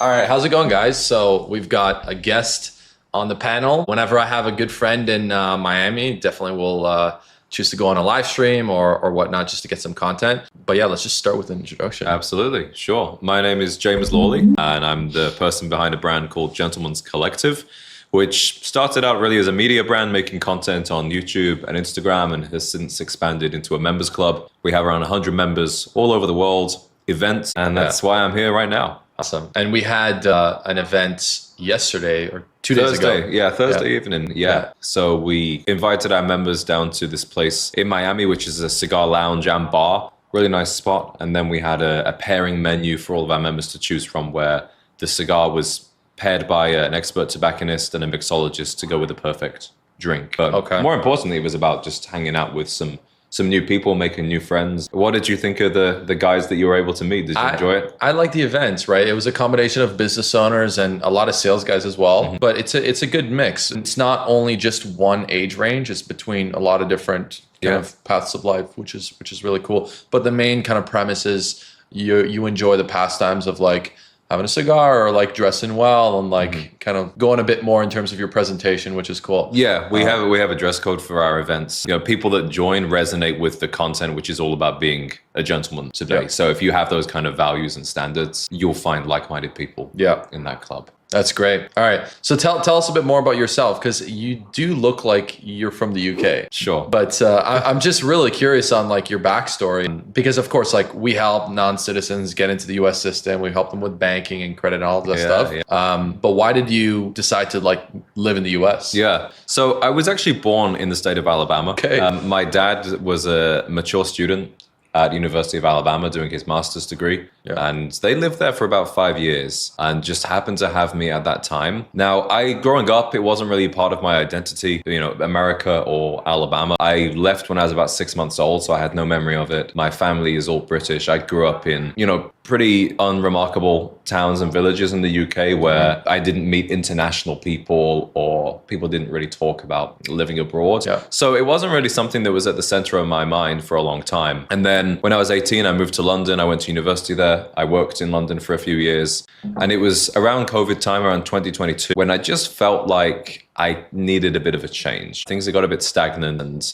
All right, how's it going, guys? So we've got a guest on the panel. Whenever I have a good friend in Miami, definitely will choose to go on a live stream or whatnot just to get some content. But yeah, let's just start with an introduction. Absolutely, sure. My name is James Lawley, and I'm the person behind a brand called Gentleman's Collective, which started out really as a media brand making content on YouTube and Instagram and has since expanded into a members club. We have around 100 members all over the world, events, and that's why I'm here right now. Awesome. And we had an event yesterday or 2 days ago. Yeah, Thursday evening. Yeah. So we invited our members down to this place in Miami, which is a cigar lounge and bar. Really nice spot. And then we had a pairing menu for all of our members to choose from, where the cigar was paired by an expert tobacconist and a mixologist to go with the perfect drink. But more importantly, it was about just hanging out with some new people, making new friends. What did you think of the guys that you were able to meet? Did you enjoy it? I like the events, right? It was a combination of business owners and a lot of sales guys as well. Mm-hmm. But it's a good mix. It's not only just one age range. It's between a lot of different kind of paths of life, which is really cool. But the main kind of premise is you enjoy the pastimes of like having a cigar or like dressing well and like kind of going a bit more in terms of your presentation, which is cool. Yeah, we have a dress code for our events. You know, people that join resonate with the content, which is all about being a gentleman today. Yeah. So if you have those kind of values and standards, you'll find like-minded people in that club. That's great. All right. So tell us a bit more about yourself, because you do look like you're from the UK. Sure. But I'm just really curious on like your backstory, because of course, like we help non-citizens get into the US system. We help them with banking and credit and all of that stuff. Yeah. But why did you decide to like live in the US? Yeah. So I was actually born in the state of Alabama. Okay. My dad was a mature student at University of Alabama doing his master's degree. Yeah. And they lived there for about 5 years and just happened to have me at that time. Now, growing up, it wasn't really part of my identity, you know, America or Alabama. I left when I was about 6 months old, so I had no memory of it. My family is all British. I grew up in, you know, pretty unremarkable towns and villages in the UK where I didn't meet international people or people didn't really talk about living abroad. Yeah. So it wasn't really something that was at the center of my mind for a long time. And then when I was 18, I moved to London. I went to university there. I worked in London for a few years. And it was around COVID time, around 2022, when I just felt like I needed a bit of a change. Things had got a bit stagnant, and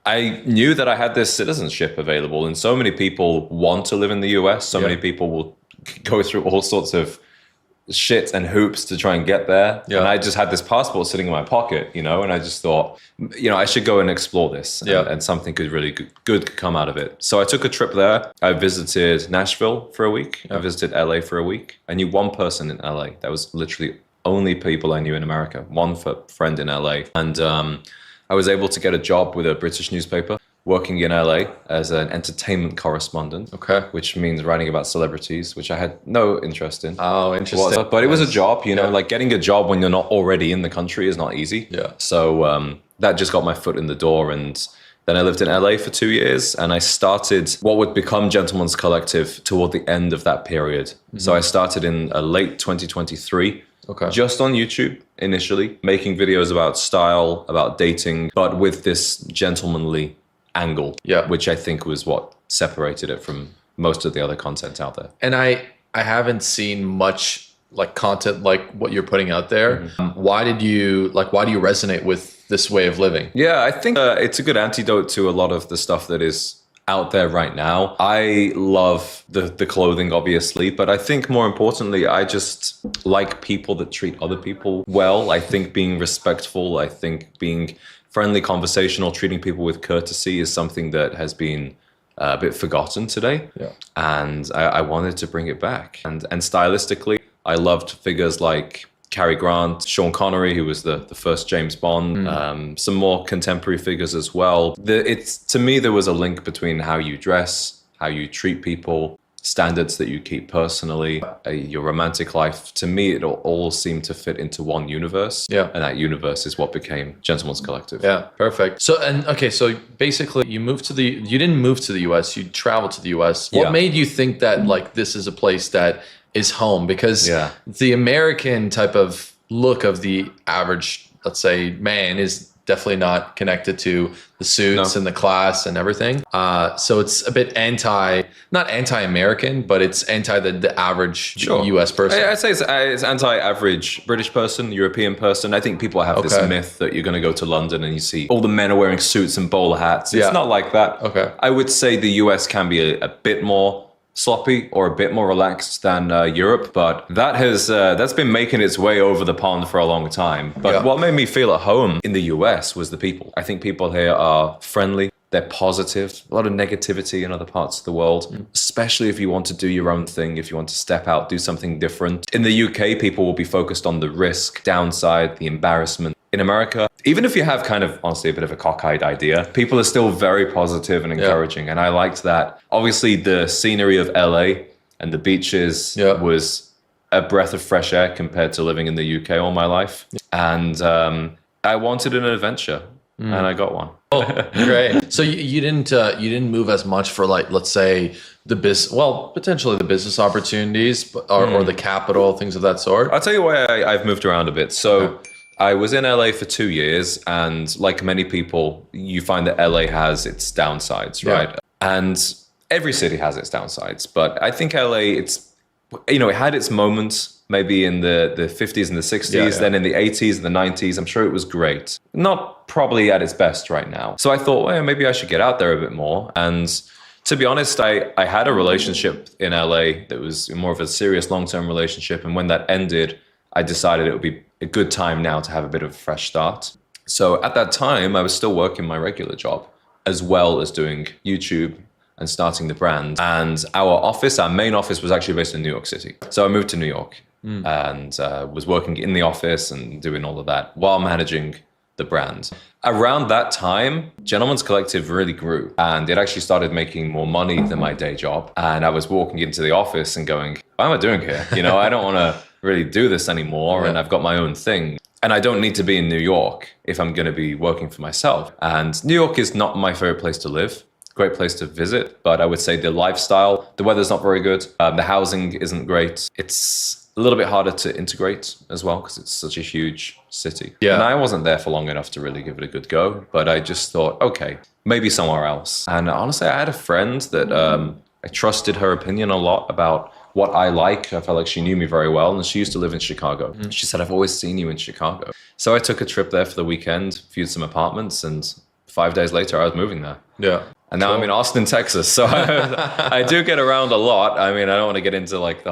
I knew that I had this citizenship available, and so many people want to live in the US. So many people will go through all sorts of shit and hoops to try and get there. Yeah. And I just had this passport sitting in my pocket, you know, and I just thought, you know, I should go and explore this and something could really good come out of it. So I took a trip there. I visited Nashville for a week. I visited LA for a week. I knew one person in LA. That was literally only people I knew in America. One friend in LA. And I was able to get a job with a British newspaper working in LA as an entertainment correspondent, which means writing about celebrities, which I had no interest in. Oh, interesting. But it was a job, you know, like getting a job when you're not already in the country is not easy. Yeah. So that just got my foot in the door. And then I lived in LA for 2 years, and I started what would become Gentleman's Collective toward the end of that period. Mm-hmm. So I started in late 2023. Just on YouTube initially, making videos about style, about dating, but with this gentlemanly angle, which I think was what separated it from most of the other content out there. And I haven't seen much like content like what you're putting out there. Mm-hmm. Why do you resonate with this way of living? Yeah, I think it's a good antidote to a lot of the stuff that is out there right now. I love the clothing, obviously, but I think more importantly, I just like people that treat other people well. I think being respectful, I think being friendly, conversational, treating people with courtesy is something that has been a bit forgotten today. Yeah. And I wanted to bring it back. And stylistically, I loved figures like Cary Grant, Sean Connery, who was the first James Bond, some more contemporary figures as well. To me, there was a link between how you dress, how you treat people, standards that you keep personally, your romantic life. To me, it all seemed to fit into one universe. Yeah. And that universe is what became Gentleman's Collective. Yeah, perfect. So basically you didn't move to the US, you traveled to the US. What made you think that like this is a place that is home? Because the American type of look of the average, let's say, man is definitely not connected to the suits and the class and everything. So it's a bit not anti-American, but it's anti the average US person. I'd say it's anti-average British person, European person. I think people have this myth that you're going to go to London and you see all the men are wearing suits and bowler hats. It's not like that. Okay. I would say the US can be a bit more sloppy or a bit more relaxed than Europe, but that's been making its way over the pond for a long time. But what made me feel at home in the US was the people. I think people here are friendly. They're positive. A lot of negativity in other parts of the world, especially if you want to do your own thing, if you want to step out, do something different. In the UK, people will be focused on the risk, downside, the embarrassment. In America, even if you have kind of, honestly, a bit of a cockeyed idea, people are still very positive and encouraging. And I liked that. Obviously, the scenery of LA and the beaches was a breath of fresh air compared to living in the UK all my life. And I wanted an adventure, and I got one. Oh, great. So you didn't move as much for, like, let's say potentially the business opportunities or the capital, things of that sort. I'll tell you why I've moved around a bit. So I was in LA for 2 years, and like many people, you find that LA has its downsides, right? Yeah. And every city has its downsides, but I think LA, it had its moments maybe in the 50s and the 60s, then in the 80s and the 90s. I'm sure it was great. Not probably at its best right now. So I thought, well, maybe I should get out there a bit more. And to be honest, I had a relationship in LA that was more of a serious long-term relationship. And when that ended, I decided it would be a good time now to have a bit of a fresh start. So at that time, I was still working my regular job as well as doing YouTube and starting the brand. And our main office was actually based in New York City. So I moved to New York and was working in the office and doing all of that while managing the brand. Around that time, Gentleman's Collective really grew, and it actually started making more money than my day job. And I was walking into the office and going, what am I doing here? I don't want to really do this anymore, and I've got my own thing. And I don't need to be in New York if I'm going to be working for myself. And New York is not my favorite place to live. Great place to visit, but I would say the lifestyle, the weather's not very good. The housing isn't great. It's a little bit harder to integrate as well because it's such a huge city. Yeah. And I wasn't there for long enough to really give it a good go, but I just thought, okay, maybe somewhere else. And honestly, I had a friend that I trusted her opinion a lot about what I like. I felt like she knew me very well, and she used to live in Chicago. She said, I've always seen you in Chicago. So I took a trip there for the weekend, viewed some apartments, and 5 days later, I was moving there. Yeah. And now I'm in Austin, Texas. So I do get around a lot. I mean, I don't want to get into like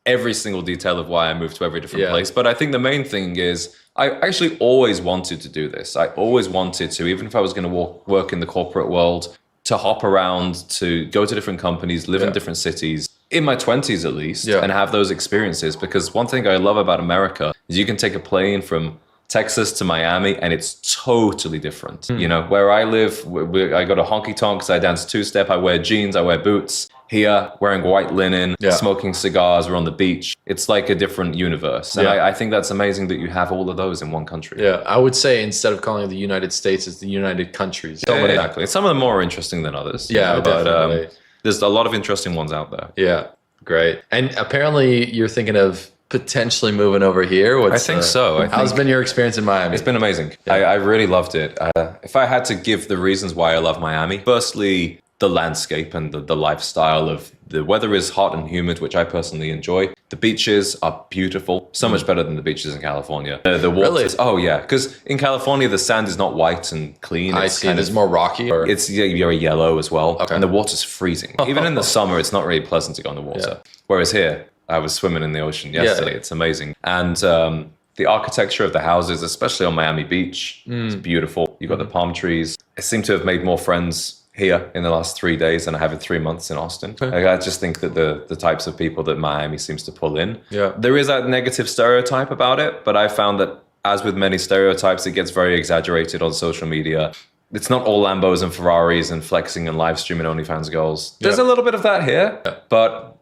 every single detail of why I moved to every different place. But I think the main thing is I actually always wanted to do this. I always wanted to, even if I was going to work in the corporate world, to hop around, to go to different companies, live in different cities, in my 20s at least, and have those experiences. Because one thing I love about America is you can take a plane from Texas to Miami, and it's totally different. Where I live, I go to honky tonks, I dance two-step, I wear jeans, I wear boots. Here, wearing white linen, smoking cigars, we're on the beach. It's like a different universe. And I think that's amazing that you have all of those in one country. Yeah, I would say instead of calling it the United States, it's the United Countries. Exactly. Some of them more interesting than others. Yeah, but there's a lot of interesting ones out there. Yeah, great. And apparently you're thinking of potentially moving over here. I think so. How's been your experience in Miami? It's been amazing. I really loved it. If I had to give the reasons why I love Miami, firstly, the landscape and the lifestyle of the weather is hot and humid, which I personally enjoy. The beaches are beautiful, so much better than the beaches in California. The water, oh yeah, because in California the sand is not white and clean. It's kind of more rocky. It's very yellow as well, and the water's freezing. Even in the summer, it's not really pleasant to go in the water. Whereas here, I was swimming in the ocean yesterday. It's amazing, and the architecture of the houses, especially on Miami Beach, it's beautiful. You've got the palm trees. I seem to have made more friends here in the last 3 days than I have in 3 months in Austin. I just think that the types of people that Miami seems to pull in, there is that negative stereotype about it, but I found that as with many stereotypes, it gets very exaggerated on social media. It's not all Lambos and Ferraris and flexing and live streaming OnlyFans girls. There's a little bit of that here, but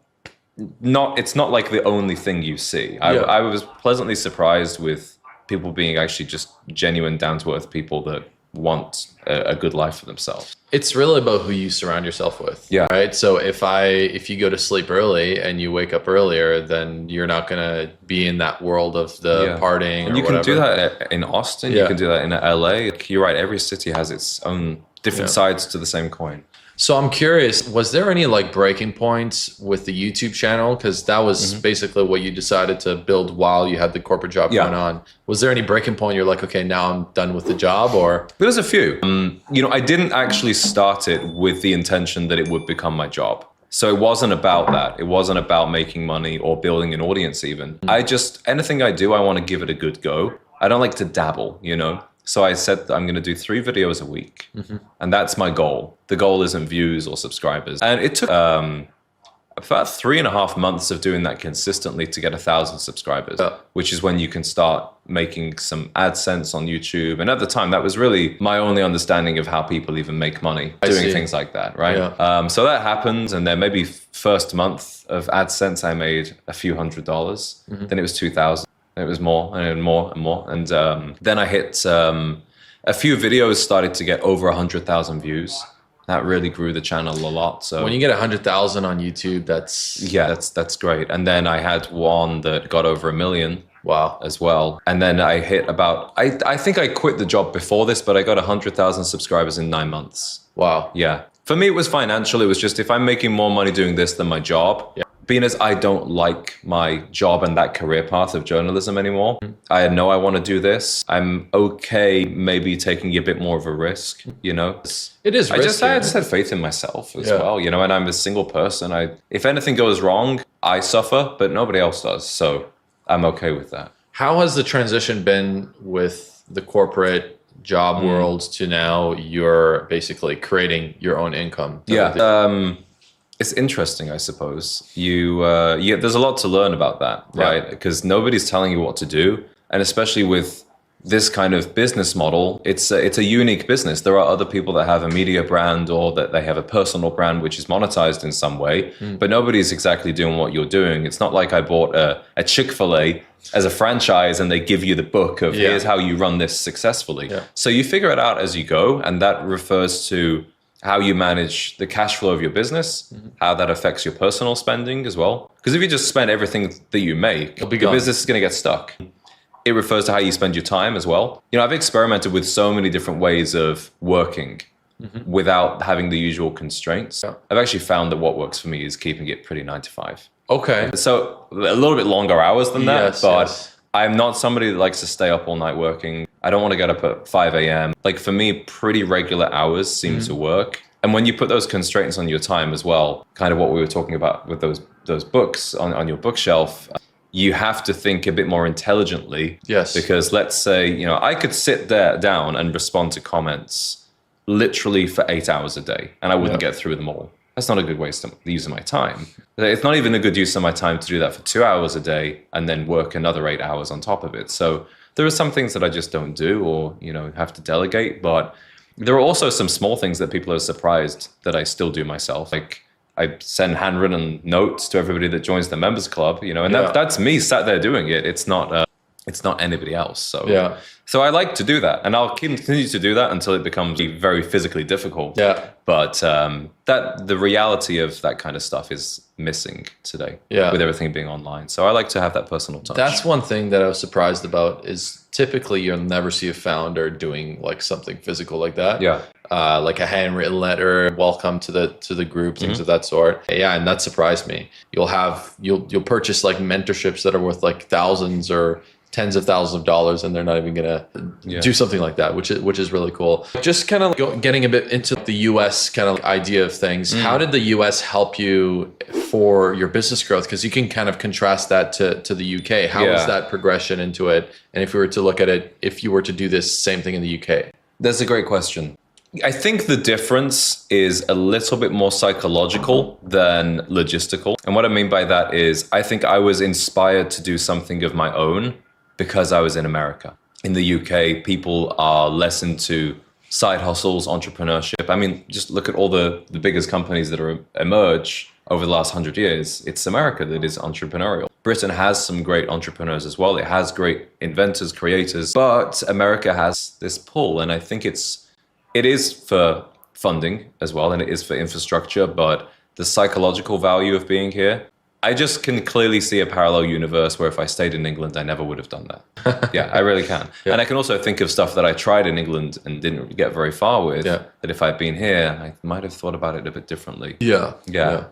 it's not like the only thing you see. I was pleasantly surprised with people being actually just genuine, down-to-earth people that want a good life for themselves. It's really about who you surround yourself with. Yeah. Right. So if you go to sleep early and you wake up earlier, then you're not gonna be in that world of the partying. And or you can whatever. do that in Austin. Yeah. You can do that in LA. You're right. Every city has its own different sides to the same coin. So I'm curious, was there any like breaking points with the YouTube channel? Because that was basically what you decided to build while you had the corporate job going on. Was there any breaking point you're like, okay, now I'm done with the job, or? There's a few. I didn't actually start it with the intention that it would become my job. So it wasn't about that. It wasn't about making money or building an audience even. Anything I do, I want to give it a good go. I don't like to dabble, So I said that I'm going to do 3 videos a week. And that's my goal. The goal isn't views or subscribers. And it took about 3.5 months of doing that consistently to get 1,000 subscribers, which is when you can start making some AdSense on YouTube. And at the time, that was really my only understanding of how people even make money doing things like that, right? Yeah. So that happened. And then maybe first month of AdSense, I made a few $100s. Then it was 2,000. It was more and more and more. And then I hit a few videos started to get over 100,000 views. That really grew the channel a lot. So when you get 100,000 on YouTube, that's great. And then I had one that got over 1 million. Wow. As well. And then I hit I think I quit the job before this, but I got 100,000 subscribers in 9 months. Wow. Yeah. For me, it was financial. It was just, if I'm making more money doing this than my job, being as I don't like my job and that career path of journalism anymore, I know I want to do this. I'm okay maybe taking a bit more of a risk, It is risky. I just had faith in myself as well, and I'm a single person. If anything goes wrong, I suffer, but nobody else does. So I'm okay with that. How has the transition been with the corporate job world to now you're basically creating your own income? It's interesting, I suppose. There's a lot to learn about that, right? Because nobody's telling you what to do. And especially with this kind of business model, it's a unique business. There are other people that have a media brand or that they have a personal brand which is monetized in some way, but nobody's exactly doing what you're doing. It's not like I bought a Chick-fil-A as a franchise and they give you the book of here's how you run this successfully. So you figure it out as you go, and that refers to how you manage the cash flow of your business, how that affects your personal spending as well. Because if you just spend everything that you make, your business is going to get stuck. It refers to how you spend your time as well. I've experimented with so many different ways of working without having the usual constraints. I've actually found that what works for me is keeping it pretty 9 to 5. Okay. So a little bit longer hours than that, but I'm not somebody that likes to stay up all night working. I don't want to get up at 5 a.m. Like for me, pretty regular hours seem to work. And when you put those constraints on your time as well, kind of what we were talking about with those books on your bookshelf, you have to think a bit more intelligently. Yes. Because let's say, I could sit there down and respond to comments literally for 8 hours a day and I wouldn't get through them all. That's not a good waste of use of my time. It's not even a good use of my time to do that for 2 hours a day and then work another 8 hours on top of it. So there are some things that I just don't do or, have to delegate. But there are also some small things that people are surprised that I still do myself. Like I send handwritten notes to everybody that joins the members club, and that's me sat there doing it. It's not anybody else. So I like to do that, and I'll continue to do that until it becomes very physically difficult. Yeah. But that the reality of that kind of stuff is missing today. Yeah. With everything being online, so I like to have that personal touch. That's one thing that I was surprised about is typically you'll never see a founder doing like something physical like that. Yeah. Like a handwritten letter, welcome to the group, things of that sort. Yeah, and that surprised me. You'll purchase like mentorships that are worth like thousands or tens of thousands of dollars, and they're not even gonna do something like that, which is really cool. Just kind of getting a bit into the U.S. kind of idea of things. How did the U.S. help you for your business growth? Because you can kind of contrast that to the U.K. How was that progression into it? And if we were to look at it, if you were to do this same thing in the U.K. That's a great question. I think the difference is a little bit more psychological than logistical. And what I mean by that is I think I was inspired to do something of my own because I was in America. In the UK, people are less into side hustles, entrepreneurship. I mean, just look at all the biggest companies that are emerged over the last 100 years. It's America that is entrepreneurial. Britain has some great entrepreneurs as well. It has great inventors, creators, but America has this pull. And I think it's It is for funding as well, and it is for infrastructure, but the psychological value of being here, I just can clearly see a parallel universe where if I stayed in England, I never would have done that. Yeah, I really can. And I can also think of stuff that I tried in England and didn't get very far with, that if I'd been here, I might have thought about it a bit differently. Yeah.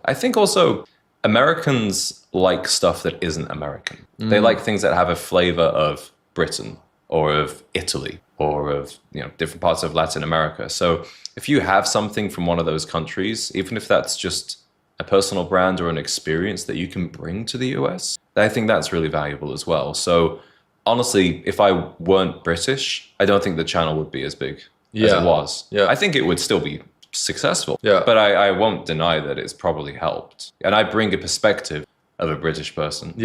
I think also Americans like stuff that isn't American. They like things that have a flavor of Britain or of Italy or of different parts of Latin America. So if you have something from one of those countries, even if that's just a personal brand or an experience that you can bring to the US, I think that's really valuable as well. So honestly, if I weren't British, I don't think the channel would be as big as it was. I think it would still be successful, but I won't deny that it's probably helped. And I bring a perspective of a British person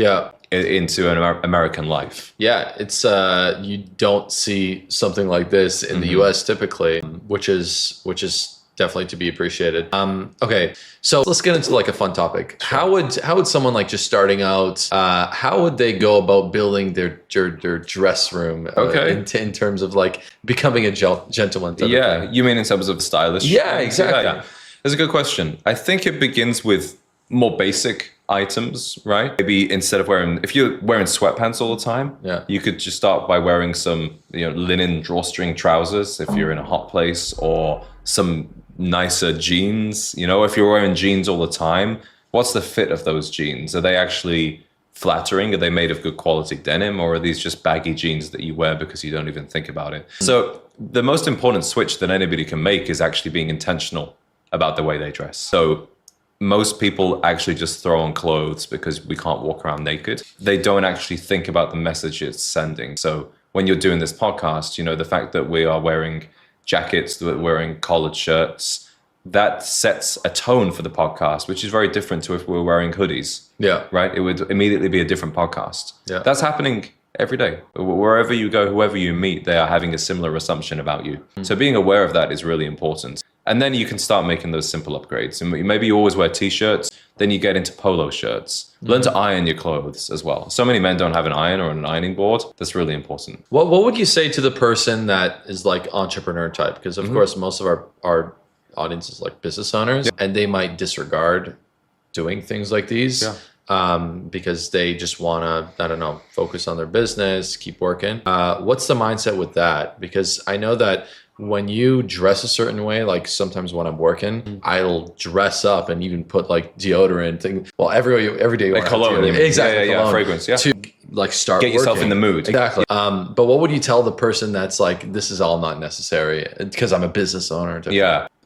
into an American life. It's you don't see something like this in the US typically, which is definitely to be appreciated. Okay, so let's get into like a fun topic. How would someone like just starting out, how would they go about building their dress room in terms of like becoming a gentleman? You mean in terms of stylish? Yeah, exactly. That's a good question. I think it begins with more basic items, right? Maybe instead of if you're wearing sweatpants all the time, you could just start by wearing some linen drawstring trousers if you're in a hot place, or some nicer jeans. If you're wearing jeans all the time, what's the fit of those jeans? Are they actually flattering? Are they made of good quality denim, or are these just baggy jeans that you wear because you don't even think about it? So the most important switch that anybody can make is actually being intentional about the way they dress. So most people actually just throw on clothes because we can't walk around naked. They don't actually think about the message it's sending. So when you're doing this podcast, the fact that we are wearing jackets, that we're wearing collared shirts, that sets a tone for the podcast, which is very different to if we were wearing hoodies. Right? It would immediately be a different podcast. That's happening every day. Wherever you go, whoever you meet, they are having a similar assumption about you. So being aware of that is really important. And then you can start making those simple upgrades. And maybe you always wear t-shirts, then you get into polo shirts. Learn to iron your clothes as well. So many men don't have an iron or an ironing board. That's really important. What would you say to the person that is like entrepreneur type? Because of course, most of our audience is like business owners, and they might disregard doing things like these because they just want to, I don't know, focus on their business, keep working. What's the mindset with that? Because I know that when you dress a certain way, like sometimes when I'm working, I'll dress up and even put like deodorant. Well, every day, like cologne, exactly, cologne, fragrance, to like start get yourself working. in the mood. Exactly. But what would you tell the person that's like, this is all not necessary because I'm a business owner?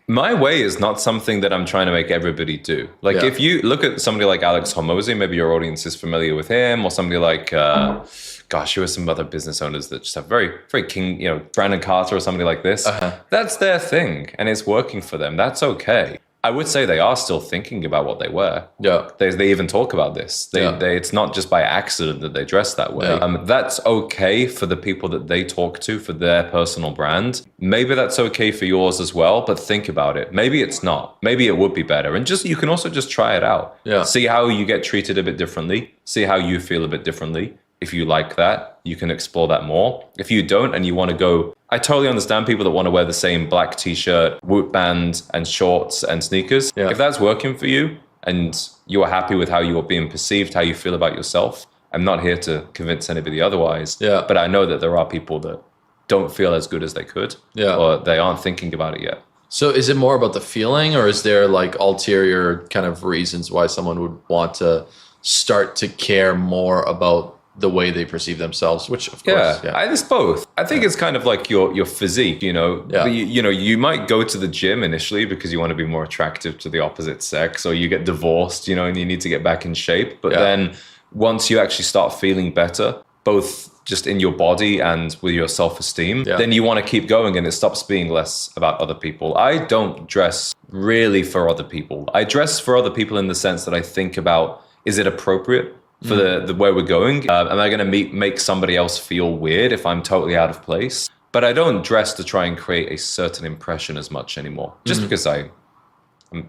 My way is not something that I'm trying to make everybody do. Like if you look at somebody like Alex Hormozy, maybe your audience is familiar with him, or somebody like, who are some other business owners that just have very, very king, Brandon Carter or somebody like this. That's their thing and it's working for them. That's okay. I would say they are still thinking about what they wear. They even talk about this. It's not just by accident that they dress that way. That's okay for the people that they talk to for their personal brand. Maybe that's okay for yours as well, but think about it. Maybe it's not. Maybe it would be better. And you can also just try it out. See how you get treated a bit differently. See how you feel a bit differently. If you like that, you can explore that more. If you don't and you want to go, I totally understand people that want to wear the same black t-shirt, Whoop band and shorts and sneakers. If that's working for you and you are happy with how you are being perceived, how you feel about yourself, I'm not here to convince anybody otherwise. But I know that there are people that don't feel as good as they could, or they aren't thinking about it yet. So is it more about the feeling, or is there like ulterior kind of reasons why someone would want to start to care more about the way they perceive themselves, which of course, it's both. I think it's kind of like your physique, you might go to the gym initially because you want to be more attractive to the opposite sex, or you get divorced, and you need to get back in shape. But then once you actually start feeling better, both just in your body and with your self-esteem, then you want to keep going and it stops being less about other people. I don't dress really for other people. I dress for other people in the sense that I think about, is it appropriate for the where we're going? Am I going to make somebody else feel weird if I'm totally out of place? But I don't dress to try and create a certain impression as much anymore, just because I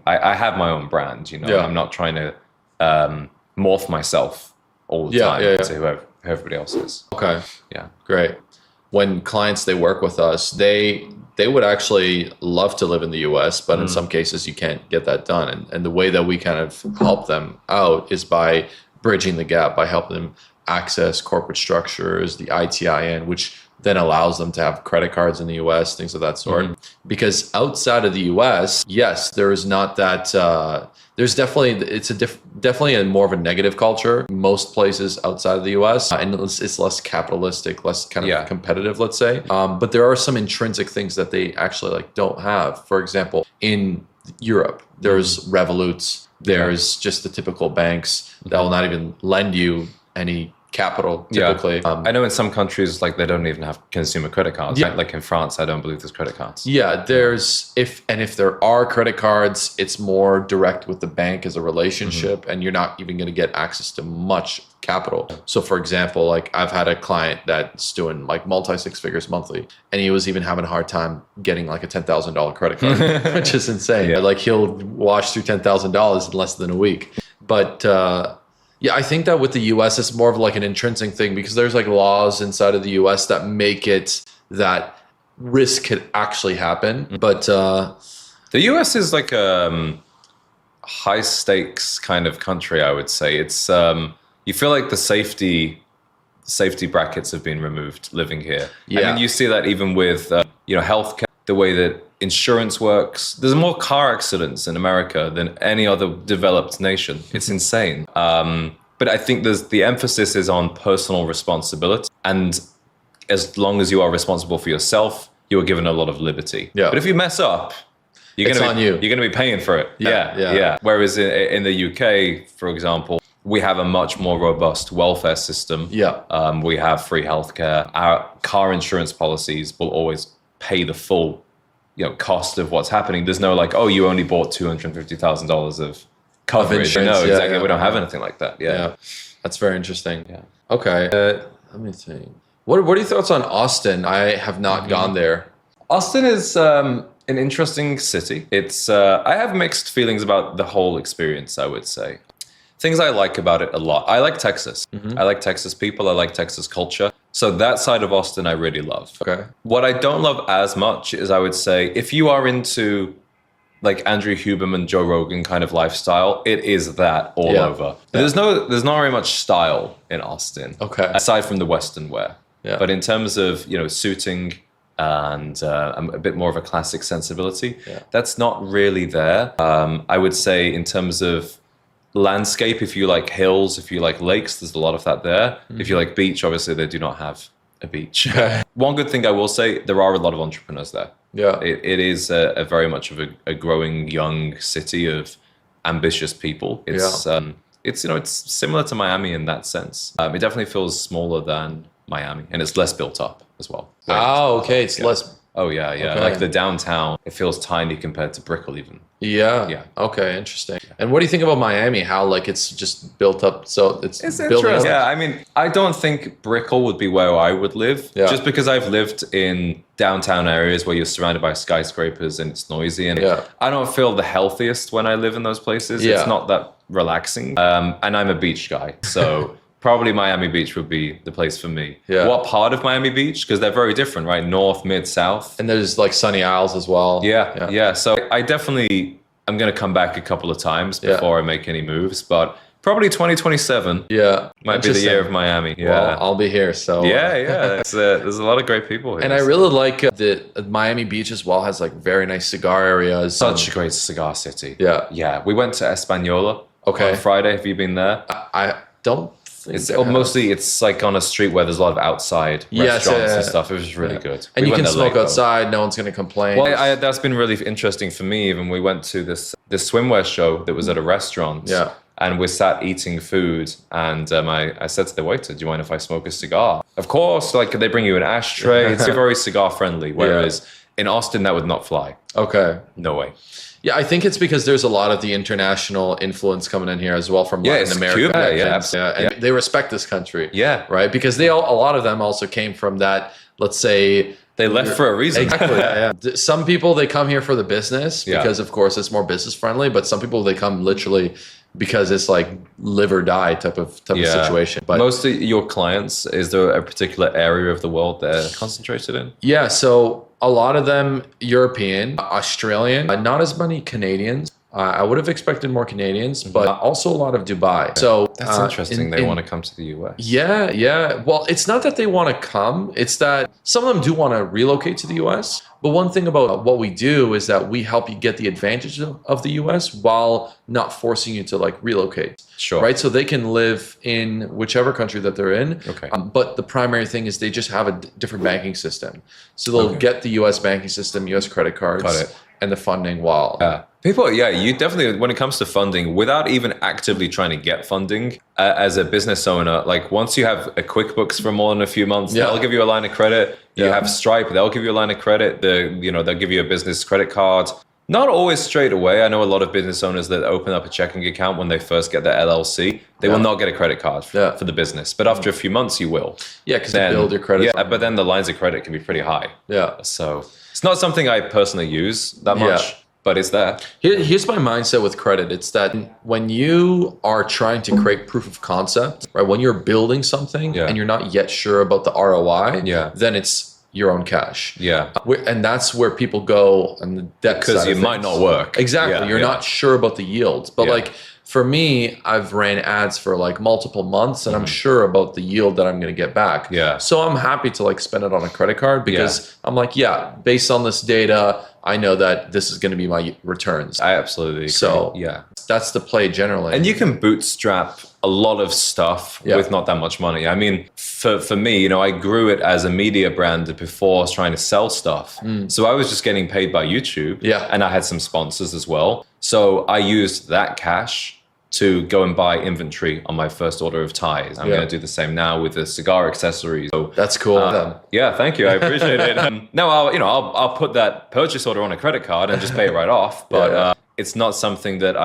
have my own brand, I'm not trying to morph myself all the time to whoever everybody else is. Okay. Great. When clients, they work with us, they they would actually love to live in the US, but in some cases you can't get that done. And the way that we kind of help them out is by bridging the gap, by helping them access corporate structures, the ITIN, which then allows them to have credit cards in the US, things of that sort. Because outside of the US, yes, there is not that, there's definitely, definitely a more of a negative culture, most places outside of the US, and it's less capitalistic, less kind of competitive, let's say. But there are some intrinsic things that they actually like don't have. For example, in Europe, there's Revoluts, there's just the typical banks that will not even lend you any capital typically. I know in some countries like they don't even have consumer credit cards. Like in France, I don't believe there's credit cards. There's if there are credit cards, it's more direct with the bank as a relationship, and you're not even going to get access to much capital. So for example, like I've had a client that's doing like multi six figures monthly, and he was even having a hard time getting like a $10,000 credit card, which is insane. Like he'll wash through $10,000 in less than a week. But I think that with the US, it's more of like an intrinsic thing, because there's like laws inside of the US that make it that risk could actually happen. But the US is like a high stakes kind of country, I would say. It's you feel like the safety brackets have been removed living here. I mean, you see that even with healthcare, the way that insurance works. There's more car accidents in America than any other developed nation. It's insane. But I think the emphasis is on personal responsibility. And as long as you are responsible for yourself, you are given a lot of liberty. But if you mess up, you're going to be paying for it. Whereas in the UK, for example, we have a much more robust welfare system. We have free healthcare. Our car insurance policies will always pay the full cost of what's happening. There's no like, oh, you only bought $250,000 of coverage. No, exactly. We don't have anything like that. That's very interesting. Okay. Let me think. What are your thoughts on Austin? I have not gone there. Austin is an interesting city. It's I have mixed feelings about the whole experience, I would say. Things I like about it a lot. I like Texas. I like Texas people. I like Texas culture. So that side of Austin, I really love. Okay. What I don't love as much is, I would say, if you are into like Andrew Huberman, Joe Rogan kind of lifestyle, it is that all over. There's not very much style in Austin. Okay. Aside from the Western wear. But in terms of, suiting and a bit more of a classic sensibility, that's not really there. I would say in terms of landscape, if you like hills, if you like lakes, there's a lot of that there. If you like beach, obviously they do not have a beach. One good thing I will say, there are a lot of entrepreneurs there. It is a very much of a growing young city of ambitious people. It's it's similar to Miami in that sense. It definitely feels smaller than Miami, and it's less built up as well. Okay, it's less. Oh yeah. Okay. Like the downtown, it feels tiny compared to Brickell even. Okay, interesting. And what do you think about Miami? How like it's just built up, so it's built up? Yeah, I mean, I don't think Brickell would be where I would live, just because I've lived in downtown areas where you're surrounded by skyscrapers and it's noisy, and I don't feel the healthiest when I live in those places. It's not that relaxing, and I'm a beach guy, so probably Miami Beach would be the place for me. What part of Miami Beach? Because they're very different, right? North, mid, south. And there's like Sunny Isles as well. So I definitely, I'm going to come back a couple of times before I make any moves, but probably 2027 might be the year of Miami. Well, I'll be here. So there's a lot of great people here. And I really like the Miami Beach as well. Has like very nice cigar areas. Such a great cigar city. We went to Española on Friday. Have you been there? I don't. It's mostly it's like on a street where there's a lot of outside restaurants and stuff. It was really good. And you can smoke outside. No one's going to complain. Well, that's been really interesting for me. Even we went to this swimwear show that was at a restaurant. And we sat eating food, and I said to the waiter, "Do you mind if I smoke a cigar?" Of course. Like they bring you an ashtray. It's very cigar friendly. Whereas in Austin, that would not fly. Okay. No way. Yeah, I think it's because there's a lot of the international influence coming in here as well from Latin America. Cuba, and they respect this country. Right? Because a lot of them also came from that, let's say... They left for a reason. Exactly, Some people, they come here for the business because, of course, it's more business friendly. But some people, they come literally because it's like live or die type of situation. But most of your clients, is there a particular area of the world they're concentrated in? Yeah, so A lot of them European, Australian, not as many Canadians. I would have expected more Canadians, but also a lot of Dubai. So That's interesting. They want to come to the US. Yeah. Well, it's not that they want to come. It's that some of them do want to relocate to the US. But one thing about what we do is that we help you get the advantage of the US while not forcing you to like relocate. Sure. Right. So they can live in whichever country that they're in. Okay. But the primary thing is they just have a different banking system. So they'll get the US banking system, US credit cards, and the funding while. You definitely, when it comes to funding, without even actively trying to get funding as a business owner, like once you have a QuickBooks for more than a few months, they'll give you a line of credit. You have Stripe, they'll give you a line of credit. They'll give you a business credit card. Not always straight away. I know a lot of business owners that open up a checking account when they first get their LLC. They will not get a credit card for the business. But after a few months, you will. Yeah, because they build your credit. Yeah, but then the lines of credit can be pretty high. Yeah. So it's not something I personally use that much. But it's there. Here's my mindset with credit. It's that when you are trying to create proof of concept, right? When you're building something and you're not yet sure about the ROI, then it's your own cash. Yeah. And that's where people go on the debt side. Because it might not work. Exactly. You're not sure about the yields. But like for me, I've ran ads for like multiple months and I'm sure about the yield that I'm going to get back. Yeah. So I'm happy to like spend it on a credit card because I'm like, based on this data, I know that this is going to be my returns. I absolutely agree. So that's the play generally. And you can bootstrap a lot of stuff with not that much money. I mean, for me, I grew it as a media brand before I was trying to sell stuff. So I was just getting paid by YouTube. Yeah. And I had some sponsors as well. So I used that cash to go and buy inventory on my first order of ties. I'm going to do the same now with the cigar accessories. So that's cool. Yeah, thank you. I appreciate it. No, I'll put that purchase order on a credit card and just pay it right off. But it's not something that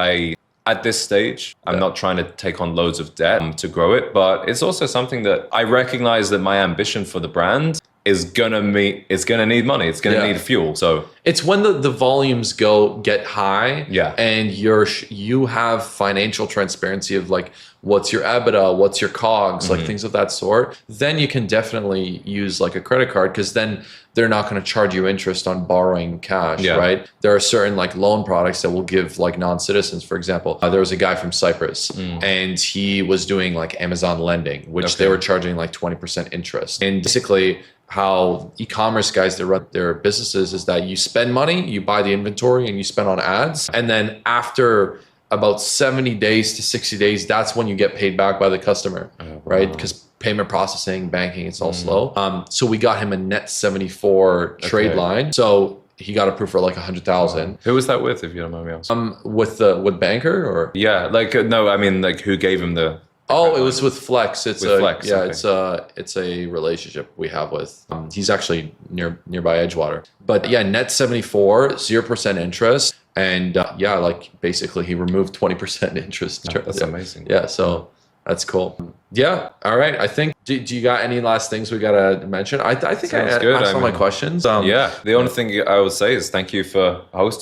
at this stage, I'm not trying to take on loads of debt to grow it. But it's also something that I recognize that my ambition for the brand is gonna need money. It's gonna need fuel. So it's when the volumes get high, and you have financial transparency of like what's your EBITDA, what's your COGS, like things of that sort. Then you can definitely use like a credit card because then they're not going to charge you interest on borrowing cash, right? There are certain like loan products that will give like non-citizens, for example. There was a guy from Cyprus and he was doing like Amazon lending, which they were charging like 20% interest. And basically how e-commerce guys that run their businesses is that you spend money, you buy the inventory and you spend on ads. And then after about 70 days to 60 days, that's when you get paid back by the customer, right? Because payment processing, banking, it's all slow. So we got him a net 74 trade line. So he got approved for like 100,000. Wow. Who was that with, if you don't mind me asking? With banker or? Yeah, no, I mean like who gave him the? Oh, it was with Flex. It's Flex, it's a relationship we have with. He's actually nearby Edgewater. But yeah, net 74, 0% interest. And like basically he removed 20% interest. Oh, that's amazing. Yeah, so that's cool. Yeah, all right. I think, do you got any last things we got to mention? I think I asked all my questions. The only thing I would say is thank you for hosting.